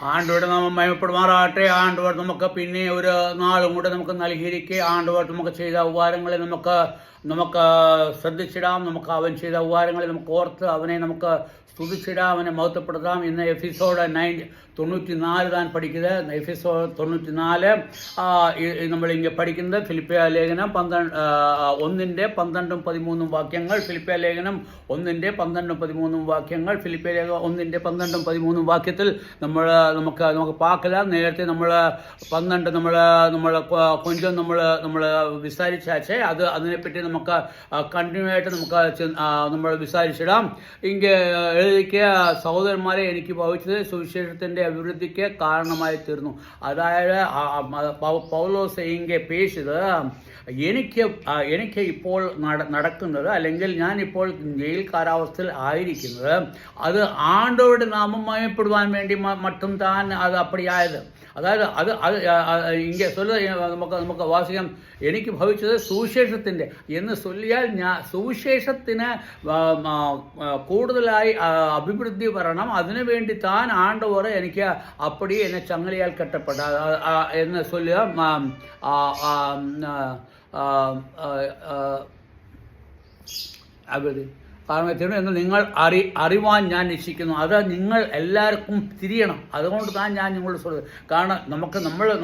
ആണ്ടോട് നമ്മൾ മയപ്പെടുമാറാട്ടെ. ആണ്ടോട് നമുക്ക് പിന്നെ ഒരു നാളും കൂടെ നമുക്ക് നൽകിയിരിക്കെ ആണ്ടോട് നമുക്ക് ചെയ്ത ഉപകാരങ്ങളെ നമുക്ക് ശ്രദ്ധിച്ചിടാം. നമുക്ക് അവൻ ചെയ്ത ഉപകാരങ്ങളെ നമുക്ക് ഓർത്ത് അവനെ നമുക്ക് സ്തുതിച്ചിടാം, അവനെ മഹത്വപ്പെടുത്താം. ഇന്ന് എപ്പിസോഡ് 94 താൻ പഠിക്കുന്നത്. എപ്പിസോഡ് 94 നമ്മളിങ്ങനെ പഠിക്കുന്നത് ഫിലിപ്പിയ ലേഖനം 1:12-13 വാക്യങ്ങൾ. ഫിലിപ്പിയ ലേഖനം 1:12-13 വാക്യങ്ങൾ. ഫിലിപ്പിയ ലേഖനം 1:12-13 വാക്യത്തിൽ നമുക്ക് പാക്കല. നേരത്തെ നമ്മൾ 12 നമ്മൾ കൊഞ്ചം നമ്മൾ വിസാരിച്ചാച്ചേ അതിനെപ്പറ്റി നമുക്ക് കണ്ടിന്യൂ ആയിട്ട് നമ്മൾ വിസാരിച്ചിടാം. ഇങ്ങനെ എഴുതിയ സഹോദരന്മാരെ, എനിക്ക് ഭവിച്ചത് സുവിശേഷത്തിൻ്റെ അഭിവൃദ്ധിക്ക് കാരണമായി തീർന്നു. അതായത് പൗലോസ് ഇങ്ങനെ പേശിയത് എനിക്ക് ഇപ്പോൾ നടക്കുന്നത്, അല്ലെങ്കിൽ ഞാനിപ്പോൾ ജയിൽ കാരാവസ്ഥയിൽ ആയിരിക്കുന്നത്, അത് ആണ്ടവരുടെ നാമം മയപ്പെടുവാൻ വേണ്ടി മറ്റും താൻ അത് അപ്പടിയായത്. അതായത് ഇങ്ങനെ നമുക്ക് വാസിക്കാം. എനിക്ക് ഭവിച്ചത് സുവിശേഷത്തിൻ്റെ എന്ന് ചൊല്ലിയാൽ സുവിശേഷത്തിന് കൂടുതലായി അഭിവൃദ്ധി വരണം, അതിനുവേണ്ടി താൻ ആണ്ടവർ എനിക്ക് അപ്പടി എന്നെ ചങ്ങലയാൽ കെട്ടപ്പെട്ട എന്ന് ചൊല്ലുക. കാരണം എന്ന് നിങ്ങൾ അറിവാൻ ഞാൻ ഇച്ഛിക്കുന്നു. അത് നിങ്ങൾ എല്ലാവർക്കും തിരിയണം. അതുകൊണ്ട് ഞാൻ നിങ്ങളോട് சொல்றது. കാരണം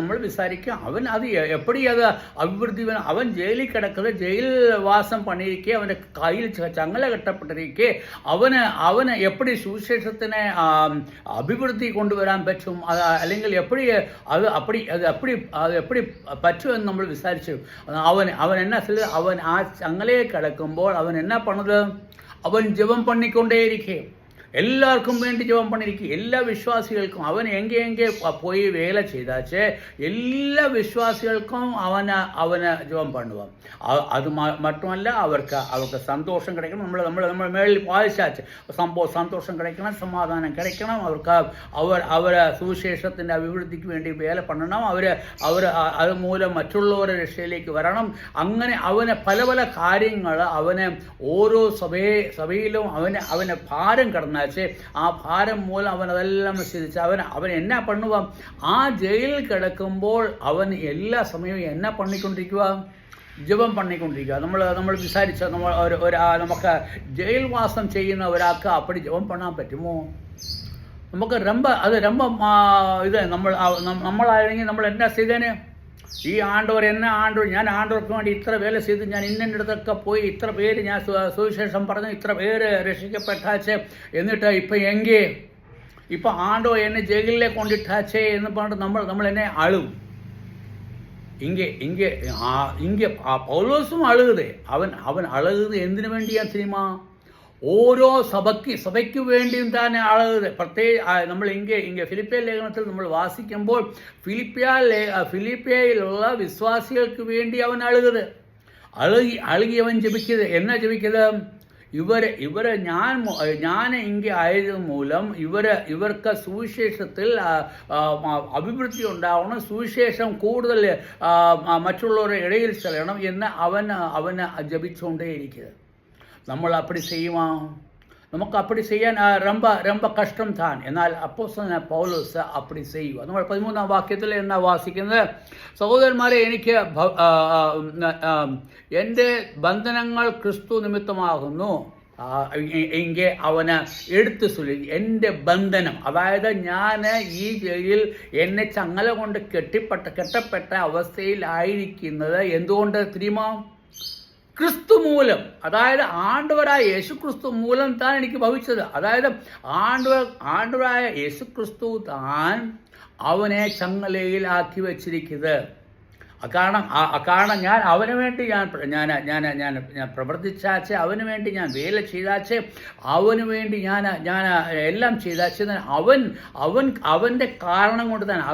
നമ്മൾ വിസാരിക്കുക അവൻ അത് എപ്പടി അത് അഭിവൃദ്ധി. അവൻ ജയിലിൽ കിടക്കുന്നത്, ജയിൽ വാസം പണിയിരിക്കെ, അവൻ്റെ കയ്യിൽ ചങ്ങല കെട്ടപ്പെട്ടിരിക്കെ അവന് എപ്പടി സുവിശേഷത്തിനെ അഭിവൃദ്ധി കൊണ്ടുവരാൻ പറ്റും, അല്ലെങ്കിൽ എപ്പടി പറ്റുമെന്ന് നമ്മൾ വിസാരിച്ചു. അവൻ എന്നാ അവൻ ആ ചങ്ങലയെ കിടക്കുമ്പോൾ അവൻ എന്നാ പണത്, അവൻ ജപം പണിക്കൊണ്ടേയിരിക്കെ, എല്ലാവർക്കും വേണ്ടി ജപം പണിയിരിക്കും. എല്ലാ വിശ്വാസികൾക്കും അവൻ എങ്കെ പോയി വേല ചെയ്താച്ച് എല്ലാ വിശ്വാസികൾക്കും അവന് ജപം പണുവാം. അത് മറ്റുമല്ല, അവർക്ക് സന്തോഷം കിടക്കണം. നമ്മൾ മേളിൽ വായിച്ചാച്ച് സന്തോഷം കിടക്കണം, സമാധാനം കിടക്കണം. അവർ സുവിശേഷത്തിൻ്റെ അഭിവൃദ്ധിക്ക് വേണ്ടി വേല പണണം. അവർ അതുമൂലം മറ്റുള്ളവരുടെ രക്ഷയിലേക്ക് വരണം. അങ്ങനെ അവന് പല പല കാര്യങ്ങൾ അവന് ഓരോ സഭയിലും അവന് ഭാരം കടന്നാൽ ആ ഭാരം മൂലം അവൻ അതെല്ലാം ശ്രദ്ധിച്ച് അവൻ എന്നാ പണുക. ആ ജയിലിൽ കിടക്കുമ്പോൾ അവൻ എല്ലാ സമയവും എന്നാ പണിക്കൊണ്ടിരിക്കുക, ജപം പണിക്കൊണ്ടിരിക്കുക. നമ്മൾ വിസാരിച്ച നമുക്ക് ജയിൽവാസം ചെയ്യുന്ന ഒരാൾക്ക് അപ്പടി ജപം പണാൻ പറ്റുമോ? നമുക്ക് ഇത് നമ്മളായിരുന്നെങ്കിൽ നമ്മൾ എന്നാ ചെയ്തേനെ? ഈ ആണ്ടവർ ഞാൻ ആണ്ടവർക്ക് വേണ്ടി ഇത്ര വേല ചെയ്ത്, ഞാൻ ഇന്നിടത്തൊക്കെ പോയി ഇത്ര പേര് ഞാൻ സുവിശേഷം പറഞ്ഞു, ഇത്ര പേര് രക്ഷിക്കപ്പെട്ടാച്ചേ, എന്നിട്ട് ഇപ്പം ആണ്ടോ എന്നെ ജയിലിലേക്ക് കൊണ്ടിട്ടാച്ചേ എന്ന് പറഞ്ഞിട്ട് നമ്മൾ എന്നെ അഴുകും. ഇங்கே പൗലോസും അഴുകുതേ. അവൻ അഴുകുന്നത് എന്തിനു വേണ്ടിയാ സിനിമ? ഓരോ സഭയ്ക്ക് വേണ്ടിയും തന്നെ അഴുകുന്നത്. നമ്മൾ ഇங்கே ഫിലിപ്പിയ ലേഖനത്തിൽ നമ്മൾ വാസിക്കുമ്പോൾ ഫിലിപ്പിയയിലുള്ള വിശ്വാസികൾക്ക് വേണ്ടി അവൻ അഴുകി അവൻ ജപിക്കുന്നത്. എന്നാ ജപിക്കുന്നത്? ഇവരെ ഞാൻ ഇங்கே ആയത് മൂലം ഇവർക്ക് സുവിശേഷത്തിൽ അഭിവൃദ്ധി ഉണ്ടാവണം, സുവിശേഷം കൂടുതൽ മറ്റുള്ളവരുടെ ഇടയിൽ ചെല്ലണം എന്ന് അവന് ജപിച്ചുകൊണ്ടേയിരിക്കുന്നത്. നമ്മൾ അപ്പടി ചെയ്യുമോ? നമുക്ക് അപ്പടി ചെയ്യാൻ ரொம்ப കഷ്ടം താൻ. എന്നാൽ അപ്പോസ്തലനായ പൗലോസ് അപ്പടി ചെയ്യുക. നമ്മൾ 13-ാം വാക്യത്തിൽ എന്നാ വാസിക്കുന്നത്? സഹോദരന്മാരെ, എനിക്ക് എൻ്റെ ബന്ധനങ്ങൾ ക്രിസ്തു നിമിത്തമാകുന്നു. എങ്കിൽ അവന് എടുത്തു ചൊല്ലി എൻ്റെ ബന്ധനം. അതായത് ഞാൻ ഈ ജയിലിൽ എന്നെ ചങ്ങല കൊണ്ട് കെട്ടപ്പെട്ട അവസ്ഥയിലായിരിക്കുന്നത് എന്തുകൊണ്ട് தெரியுமா? ക്രിസ്തു മൂലം. അതായത് ആണ്ടവരായ യേശു ക്രിസ്തു മൂലം താൻ എനിക്ക് ഭവിച്ചത്. അതായത് ആണ്ടവരായ യേശു ക്രിസ്തു താൻ അവനെ ചങ്ങലയിലാക്കി വെച്ചിരിക്കുന്നത്. കാരണം ഞാൻ അവന് വേണ്ടി ഞാൻ പ്രവർത്തിച്ചാച്ച്, അവന് വേണ്ടി ഞാൻ വേല ചെയ്താച്ച്, അവന് വേണ്ടി ഞാൻ എല്ലാം ചെയ്താച്ച്, അവൻ്റെ കാരണം കൊണ്ട് തന്നെ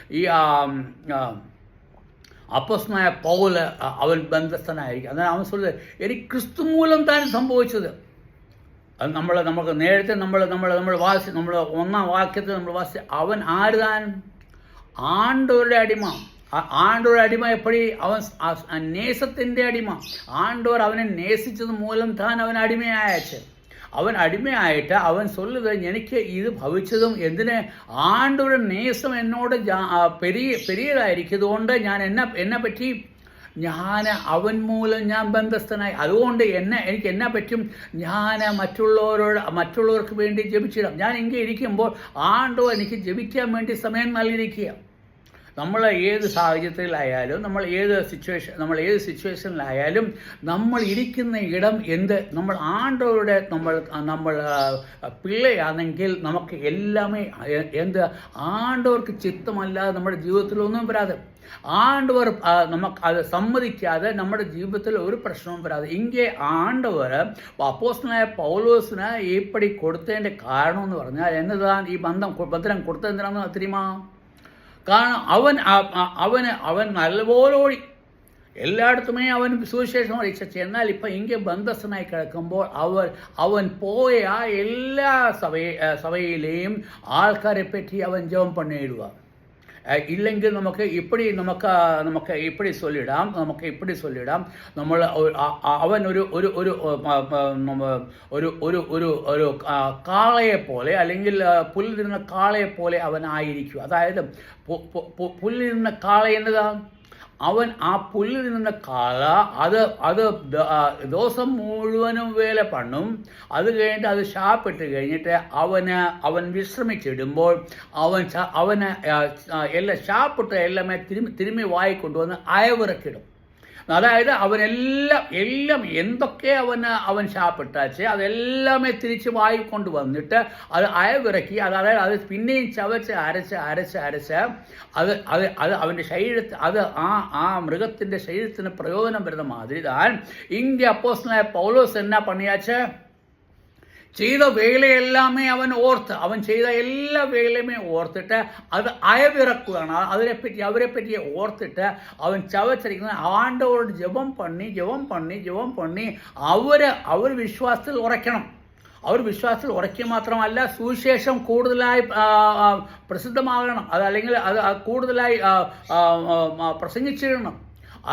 ഈ അപ്പോസ്തലനായ പൗൽ അവൻ ബന്ധസ്ഥനായിരിക്കും. അതാണ് അവൻ சொல்றது, എനിക്ക് ക്രിസ്തു മൂലം താൻ സംഭവിച്ചത്. അത് നമുക്ക് നേരത്തെ നമ്മൾ 1-ാം വാക്യത്തിൽ നമ്മൾ വാസിച്ച അവൻ ആര് താൻ? ആണ്ടവരുടെ അടിമ. ആണ്ടവരുടെ അടിമ എപ്പടി? അവൻ നേസത്തിൻ്റെ അടിമ. ആണ്ടവർ അവനെ നേസിച്ചത് മൂലം താൻ അവൻ അടിമയായച്ച്. அவன் அடிமையாயிட்ட அவன் சொல்லுது, எனக்கு இது ഭവിച്ചതും എന്തിന് ആണ്ടവരുടെ നേസം എന്നോട് പെരിയതായിരിക്കുന്നത് കൊണ്ട് ഞാൻ എന്നെ പറ്റി ഞാൻ അവൻ മൂലം ഞാൻ ബന്ധസ്ഥനായി. അതുകൊണ്ട് എനിക്ക് എന്നാ പറ്റും, ഞാൻ മറ്റുള്ളവർക്ക് വേണ്ടി ജപിച്ചിടാം. ഞാൻ ഇങ്ങനെ ഇരിക്കുമ്പോൾ ആണ്ടോ എനിക്ക് ജപിക്കാൻ വേണ്ടി സമയം നൽകിയിരിക്കുക. നമ്മൾ ഏത് സാഹചര്യത്തിലായാലും നമ്മൾ ഏത് സിറ്റുവേഷനിലായാലും നമ്മൾ ഇരിക്കുന്ന ഇടം നമ്മൾ ആണ്ടവരുടെ നമ്മൾ പിള്ളയാണെങ്കിൽ നമുക്ക് എല്ലാമേ ആണ്ടവർക്ക് ചിത്തമല്ലാതെ നമ്മുടെ ജീവിതത്തിലൊന്നും വരാതെ, ആണ്ടവർ നമുക്ക് അത് സമ്മതിക്കാതെ നമ്മുടെ ജീവിതത്തിൽ ഒരു പ്രശ്നവും വരാതെ ഇങ്ങനെ ആണ്ടവർ അപ്പോസ്തലനായ പൗലോസിന് ഈപ്പടി കൊടുത്തതിൻ്റെ കാരണം എന്ന് പറഞ്ഞാൽ എന്നതാണ് ഈ ബന്ധം കൊടുത്തത് എന്തിനാണെന്ന് தெரியுமா? കാരണം അവൻ നല്ലപോലെ ഓടി, എല്ലായിടത്തുമേ അവൻ സുവിശേഷം അറിയിച്ചു. എന്നാൽ ഇപ്പം ഇങ്ങനെ ബന്ധസ്ഥനായി കിടക്കുമ്പോൾ അവൻ പോയ എല്ലാ സഭയിലെയും ആൾക്കാരെ പറ്റി അവൻ ജപം பண்ணிடுவா. ഇല്ലെങ്കിൽ നമുക്ക് இப்படி சொல்லிடாം നമ്മൾ അവൻ ഒരു കാളയെ പോലെ അല്ലെങ്കിൽ പുല്ലിരുന്ന കാളയെ പോലെ അവൻ ആയിരിക്കും. അതായത് പുല്ലിരുന്ന കാള എന്നതാ, അവൻ ആ പുല്ലിൽ നിന്ന കാള അത് ദിവസം മുഴുവനും വേല പണ്ണും. അത് കഴിഞ്ഞിട്ട് അത് ശാപ്പിട്ട് കഴിഞ്ഞിട്ട് അവൻ വിശ്രമിച്ചിടുമ്പോൾ അവന് എല്ലാം ശാപ്പിട്ട് എല്ലാമേ തിരുമ്മി വായിക്കൊണ്ടുവന്ന് അയവിറക്കിടും. അതായത് എല്ലാം എന്തൊക്കെ അവൻ ശാപ്പിട്ടാച്ച് അതെല്ലാമേ തിരിച്ച് വായിക്കൊണ്ട് വന്നിട്ട് അത് അയവിറക്കി, അതായത് അത് പിന്നെയും ചവച്ച് അരച്ച് അത് അവൻ്റെ ശരീരത്തിൽ ആ മൃഗത്തിൻ്റെ ശരീരത്തിന് പ്രയോജനം വരുന്ന മാതിരി താൻ ഇங்கே അപ്പോസ്തലനായ പൗലോസ് എന്നാ പണിയാച്ച്, ചെയ്ത വേലയെല്ലാമേ അവൻ ചെയ്ത എല്ലാ വേലയുമേ ഓർത്തിട്ട് അത് അയവിറക്കുകയാണ്. അവരെ പറ്റി ഓർത്തിട്ട് അവൻ ചവച്ചരിക്കുന്ന ആണ്ടവരോട് ജപം പണി അവർ വിശ്വാസത്തിൽ ഉറയ്ക്കണം. അവർ വിശ്വാസത്തിൽ ഉറയ്ക്കുക മാത്രമല്ല, സുവിശേഷം കൂടുതലായി പ്രസിദ്ധമാകണം, അതല്ലെങ്കിൽ അത് കൂടുതലായി പ്രസംഗിച്ചിടണം.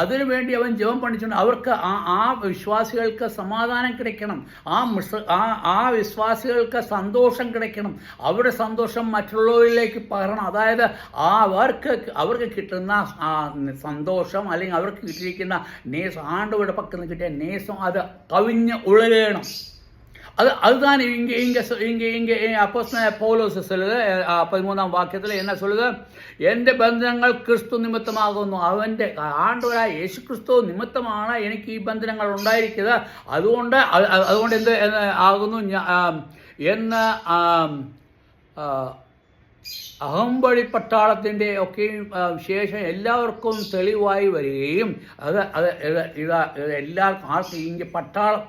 അതിനുവേണ്ടി അവൻ ജപം പണിച്ചുകൊണ്ട് അവർക്ക് ആ വിശ്വാസികൾക്ക് സമാധാനം കിടക്കണം, ആ വിശ്വാസികൾക്ക് സന്തോഷം കിടക്കണം, അവരുടെ സന്തോഷം മറ്റുള്ളവരിലേക്ക് പകരണം. അതായത് അവർക്ക് കിട്ടുന്ന സന്തോഷം അല്ലെങ്കിൽ അവർക്ക് കിട്ടിയിരിക്കുന്ന നേസം, ആണ്ടവരുടെ പക്കൽ നിന്ന് കിട്ടിയ നേസം അത് കവിഞ്ഞ് ഉളകണം. அதுதான் இங்கே அப்போஸ்தலனாയ പൗലോസ് சொல்லுது 13ஆம் വാക്യത്തിൽ என்ன சொல்லுது, എൻ്റെ ബന്ധനങ്ങൾ ക്രിസ്തു നിമിത്തമാകുന്നു. അവൻ്റെ ആണ്ടവരായ യേശു ക്രിസ്തു നിമിത്തമാണ് എനിക്ക് ഈ ബന്ധനങ്ങൾ ഉണ്ടായിരിക്കുന്നത്. അതുകൊണ്ട് എന്ത് ആകുന്നു എന്ന് അഹംബഴി പട്ടാളത്തിൻ്റെ ഒക്കെയും ശേഷം എല്ലാവർക്കും തെളിവായി വരികയും എല്ലാവർക്കും ഇങ്ങനെ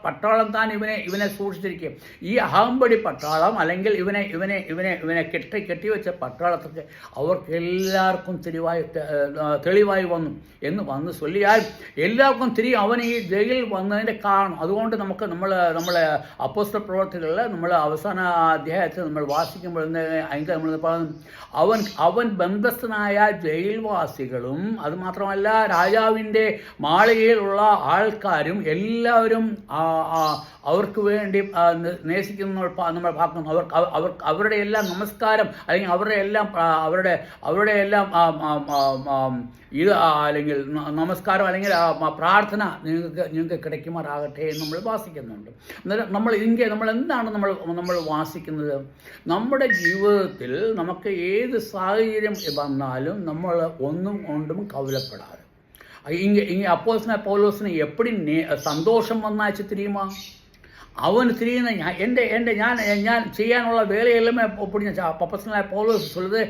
പട്ടാളം താൻ ഇവനെ സൂക്ഷിച്ചിരിക്കുകയും ഈ അഹംബടി പട്ടാളം അല്ലെങ്കിൽ ഇവനെ കെട്ടിവെച്ച പട്ടാളത്തൊക്കെ അവർക്ക് എല്ലാവർക്കും തെളിവായി വന്നു ചൊല്ലിയാൽ എല്ലാവർക്കും അവൻ ഈ ജയിലിൽ വന്നതിൻ്റെ കാരണം. അതുകൊണ്ട് നമ്മളെ അപ്പോസ്തല പ്രവർത്തികളിൽ നമ്മൾ അവസാന അധ്യായത്തിൽ നമ്മൾ വാസിക്കുമ്പോൾ അതിൻ്റെ നമ്മൾ പറയുന്നു, അവൻ ബന്ധസ്ഥനായ ജയിൽവാസികളും അതുമാത്രമല്ല രാജാവിൻ്റെ മാളികയിലുള്ള ആൾക്കാരും എല്ലാവരും അവർക്ക് വേണ്ടി നേസിക്കുന്ന നമ്മൾ பார்க்கணும். അവരുടെ എല്ലാം നമസ്കാരം അല്ലെങ്കിൽ അവരുടെ എല്ലാം ഇത് അല്ലെങ്കിൽ നമസ്കാരം അല്ലെങ്കിൽ പ്രാർത്ഥന നിങ്ങൾക്ക് കിടക്കുമാറാകട്ടെ എന്ന് നമ്മൾ വാസിക്കുന്നുണ്ട്. നമ്മൾ എന്താണ് നമ്മൾ വാസിക്കുന്നത്? നമ്മുടെ ജീവിതത്തിൽ നമുക്ക് ഏത് സാഹചര്യം വന്നാലും നമ്മൾ ഒന്നും കൊണ്ടും കവലപ്പെടാതെ ഇങ്ങനെ അപ്പോസ്തലനായ പൗലോസിന് എപ്പടി സന്തോഷം വന്നാச்சு தெரியுமா? அவன் தெரியுന്ന ഞാൻ ചെയ്യാനുള്ള വേലയെല്ലാമേ ഒപ്പിടിഞ്ഞ അപ്പോസ്തലനായ പൗലോസ് சொல்லுது,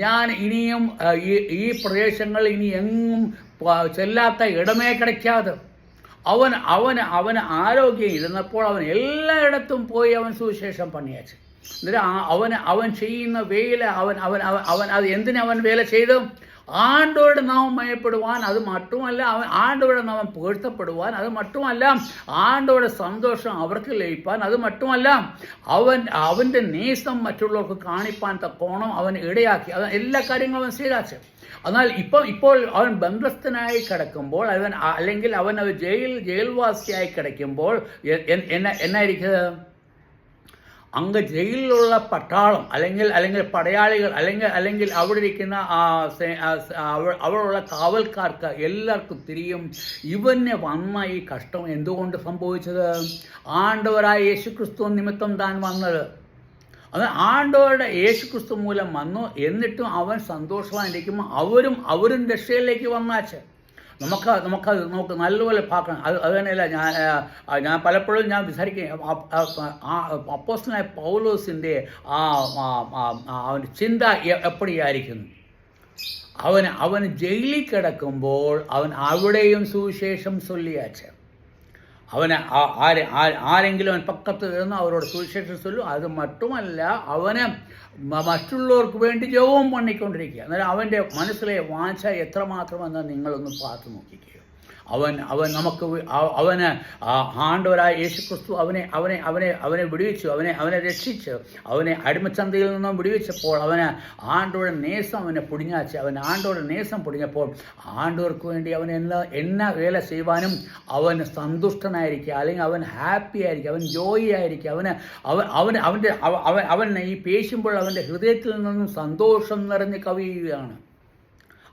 ഞാൻ ഇനിയും ഈ പ്രദേശങ്ങൾ ഇനി എങ്ങും ചെല്ലാത്ത ഇടമേ கிடைக்காது. അവന് ആരോഗ്യം ഇരുന്നപ്പോൾ അവൻ എല്ലായിടത്തും പോയി അവൻ സുവിശേഷം പണിയാச்சு. അവൻ ചെയ്യുന്ന വേല അവൻ അത് എന്തിനവൻ വേല ചെയ്തു? ആണ്ടവരുടെ നാമം മയപ്പെടുവാൻ, അത് മറ്റുമല്ല ആണ്ടവരുടെ നാമം പുകഴ്ത്തപ്പെടുവാൻ, അത് മറ്റുമല്ല ആണ്ടവരുടെ സന്തോഷം അവർക്ക് ലഭിപ്പാൻ, അത് മറ്റുമല്ല അവൻ്റെ നേസം മറ്റുള്ളവർക്ക് കാണിപ്പാൻ തക്കോണം അവൻ ഇടയാക്കി. അത് എല്ലാ കാര്യങ്ങളും അവൻ ചെയ്താച്ച്. എന്നാൽ ഇപ്പോൾ അവൻ ബന്ധസ്ഥനായി കിടക്കുമ്പോൾ അല്ലെങ്കിൽ അവൻ ജയിൽവാസിയായി കിടക്കുമ്പോൾ എന്നായിരിക്കുന്നത്? അങ്ങ് ജയിലിലുള്ള പട്ടാളം അല്ലെങ്കിൽ പടയാളികൾ അല്ലെങ്കിൽ അവിടെ ഇരിക്കുന്ന അവിടെയുള്ള കാവൽക്കാർക്ക് എല്ലാവർക്കും തിരിയും ഇവന് വന്ന ഈ കഷ്ടം എന്തുകൊണ്ട് സംഭവിച്ചത്? ആണ്ടവരായ യേശുക്രിസ്തു നിമിത്തം താൻ വന്നത്. അത് ആണ്ടവരുടെ യേശുക്രിസ്തു മൂലം വന്നു. എന്നിട്ടും അവൻ സന്തോഷമായിരിക്കുമ്പോൾ അവരും രക്ഷയിലേക്ക് വന്നാച്ച്. നമുക്ക് നല്ലപോലെ പാക്കണം. അത് തന്നെയല്ല, ഞാൻ പലപ്പോഴും ഞാൻ വിചാരിക്കും അപ്പോസ്തലനായ പൗലോസിൻ്റെ അവൻ്റെ ചിന്ത എപ്പോഴായിരിക്കുന്നു. അവൻ ജയിലിൽ കിടക്കുമ്പോൾ അവൻ അവിടെയും സുവിശേഷം ചൊല്ലിയാച്ച്. ആരെങ്കിലും അവൻ പക്കത്ത് ഇരുന്ന് അവരോട് സുവിശേഷം ചൊല്ലും. അത് മറ്റുമല്ല, അവന് മറ്റുള്ളവർക്ക് വേണ്ടി ജപവും പണിക്കൊണ്ടിരിക്കുക. അന്നേരം അവൻ്റെ മനസ്സിലെ വാഞ്ച എത്രമാത്രമെന്ന് നിങ്ങളൊന്ന് പാർത്തു നോക്കിക്കുക. അവന് ആണ്ടവരായ യേശുക്രിസ്തു അവനെ വിടുവിച്ചു, അവനെ രക്ഷിച്ച്, അവനെ അടിമച്ചന്തയിൽ നിന്നും വിടുവിച്ചപ്പോൾ അവന് ആണ്ടവരുടെ നേസം അവനെ പൊടിഞ്ഞാച്ച്. അവൻ ആണ്ടവരുടെ നേസം പൊടിഞ്ഞപ്പോൾ ആണ്ടവർക്ക് വേണ്ടി അവൻ എന്നാ വേല ചെയ്യുവാനും അവൻ സന്തുഷ്ടനായിരിക്കുക, അല്ലെങ്കിൽ അവൻ ഹാപ്പി ആയിരിക്കും, അവൻ ജോയി ആയിരിക്കും. അവൻ ഈ പേശുമ്പോൾ അവൻ്റെ ഹൃദയത്തിൽ നിന്നും സന്തോഷം നിറഞ്ഞ് കവിയുകയാണ്.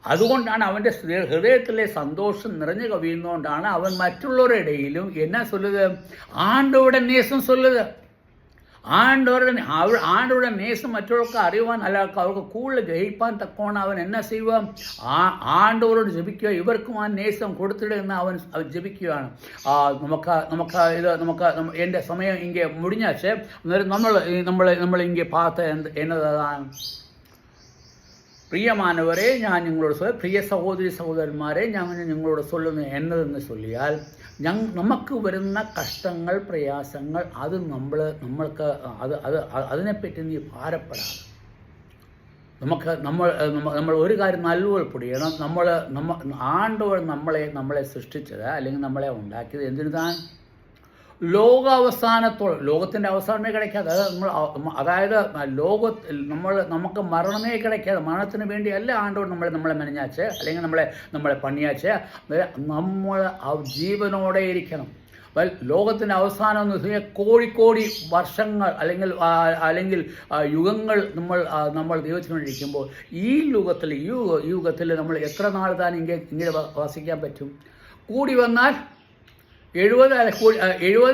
അതുകൊണ്ടാണ് അവൻ്റെ ഹൃദയത്തിലെ സന്തോഷം നിറഞ്ഞു കവിയുന്നതുകൊണ്ടാണ് അവൻ മറ്റുള്ളവരുടെ ഇടയിലും എന്നാ ചൊല്ലുക, ആണ്ടവരുടെ നേസം ചൊല്ലുക. ആണ്ടവരുടെ നേസം മറ്റുള്ളവർക്ക് അറിയുവാൻ, അല്ല അവർക്ക് കൂടുതൽ ഗ്രഹിപ്പാൻ തക്കവണ്ണം അവൻ എന്നാ ചെയ്യുക, ആണ്ടവരോട് ജപിക്കുക. ഇവർക്കും ആ നേസം കൊടുത്തിടുക എന്ന് അവൻ ജപിക്കുകയാണ്. എൻ്റെ സമയം ഇങ്ങനെ മുടിഞ്ഞാച്ച് നമ്മൾ ഇങ്ങനെ പാത്ത എന്നതാണ്. പ്രിയമാനവരെ, ഞാൻ നിങ്ങളോട് പ്രിയ സഹോദരി സഹോദരന്മാരെ, ഞാൻ നിങ്ങളോട് ചൊല്ലുന്നു എന്നതെന്ന് ചൊല്ലിയാൽ, നമുക്ക് വരുന്ന കഷ്ടങ്ങൾ, പ്രയാസങ്ങൾ, അത് നമ്മൾക്ക് അതിനെപ്പറ്റി നീ ഭാരപ്പെടാതെ നമ്മൾ ഒരു കാര്യം നല്ലപോലെ പൊടിയണം. ആണ്ടവർ നമ്മളെ സൃഷ്ടിച്ചത് അല്ലെങ്കിൽ നമ്മളെ ഉണ്ടാക്കിയത് എന്തിനാ? ലോകത്തിൻ്റെ അവസാനമേ കിടക്കാതെ, അതായത് നമുക്ക് മരണമേ കിടക്കാതെ, മരണത്തിന് വേണ്ടിയല്ല ആണ്ടവർ നമ്മളെ മെനഞ്ഞാച്ച് അല്ലെങ്കിൽ നമ്മളെ പണിയാച്ച്. നമ്മൾ ജീവനോടെ ഇരിക്കണം. ലോകത്തിൻ്റെ അവസാനം എന്ന് വെച്ചാൽ കോടി വർഷങ്ങൾ അല്ലെങ്കിൽ യുഗങ്ങൾ നമ്മൾ ദൈവത്തിനോടിരിക്കുമ്പോൾ ഈ യുഗത്തിൽ നമ്മൾ എത്ര നാൾ താൻ ഇങ്ങനെ വസിക്കാൻ പറ്റും? കൂടി വന്നാൽ 70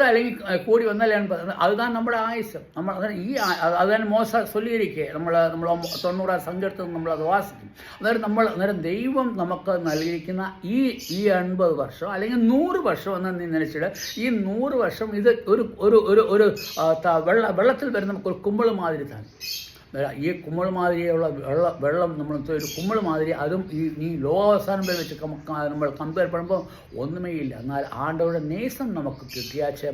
അല്ലെങ്കിൽ കൂടി വന്നാൽ 80. അതുതാണ് നമ്മുടെ ആയുസ്. അതാണ് മോശ ചൊല്ലിയിരിക്കെ നമ്മൾ 90 സങ്കീർത്തനം നമ്മളത് വാസിക്കും. അന്നേരം ദൈവം നമുക്ക് നൽകിയിരിക്കുന്ന ഈ 80 വർഷം അല്ലെങ്കിൽ 100 വർഷം എന്ന് നീ നനച്ചിട്ട്, ഈ 100 വർഷം ഇത് ഒരു വെള്ളത്തിൽ വരുന്ന നമുക്കൊരു കുമ്പിൾ മാതിരി തന്നെ. ഈ കുമ്പിൾ മാതിരിയുള്ള വെള്ളം നമ്മൾ ഒരു കുമ്പിൾ മാതിരി, അതും ഈ ലോകാവസാനം വരെ വെച്ച് നമ്മൾ കമ്പയർ ചെയ്യുമ്പോൾ ഒന്നുമേ ഇല്ല. എന്നാൽ ആണ്ടവരുടെ നേസം നമുക്ക് കിട്ടിയാച്ച്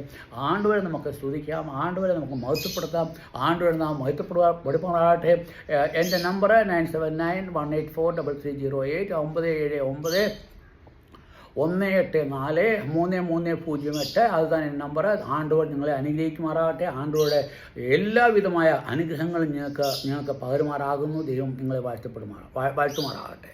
ആണ്ടവരെ നമുക്ക് സ്തുതിക്കാം, ആണ്ടവരെ നമുക്ക് മഹത്വപ്പെടുത്താം, ആണ്ടവരെ നാം മഹത്വപ്പെടുവാനാകട്ടെ. എൻ്റെ നമ്പർ 9791843308 974-3308. അതുതാണ് എൻ്റെ നമ്പർ. ആണ്ടവർ നിങ്ങളെ അനുഗ്രഹിക്കുമാറാകട്ടെ. ആണ്ടവരുടെ എല്ലാവിധമായ അനുഗ്രഹങ്ങളും ഞങ്ങൾക്ക് പകരുമാറാകുന്നു. ദൈവം നിങ്ങളെ വാഴ്ത്തുമാറാകട്ടെ.